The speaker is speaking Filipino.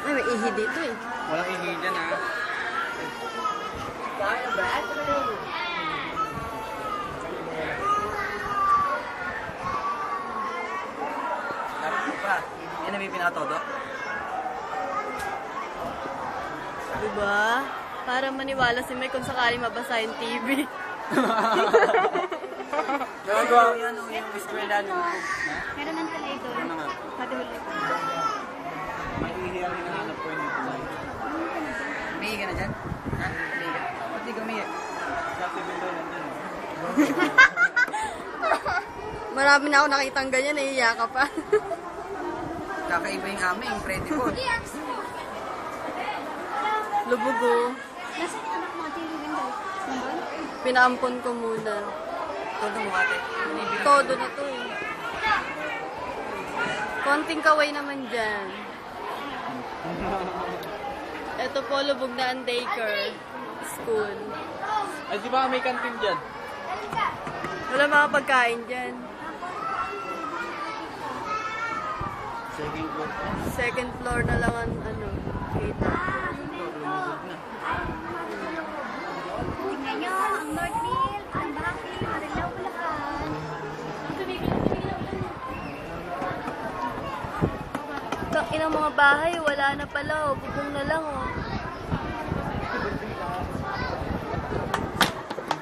Ay, may ihi dito eh. Walang ihi dyan ha. Yan na may pinatodo. Diba? Para maniwala si May kung sakali mabasa yung TV. Nagawa ko yan yung eskwela nung Meron ng talay doon. ano nga. Patulog. May ihi ang hinahanap ko yung dito. Umihi ka na dyan? Ha? Umihi ka? Ba't di ka umihi? Sa sibil doon nandun. Marami na ako nakitang ganyan, nahihiya ka pa. Kakaiba yung aming, incredible. Lubugo. Nasaan yung anak mo? Ate yung window? Nandun? Pinaampon ko muna. Todo mo ate. Todo na to eh. Konting kaway naman dyan. Ito po, lubog na ang daycare school. Ay, di ba may kantin dyan? Wala mga pagkain dyan. Second floor. Second floor na lang ang ano, kita. Tingnan nyo, ang Northville, ang Backville, Marilaw, Bulacan. Inang mga bahay, wala na pala. Oh. Bubong na lang oh.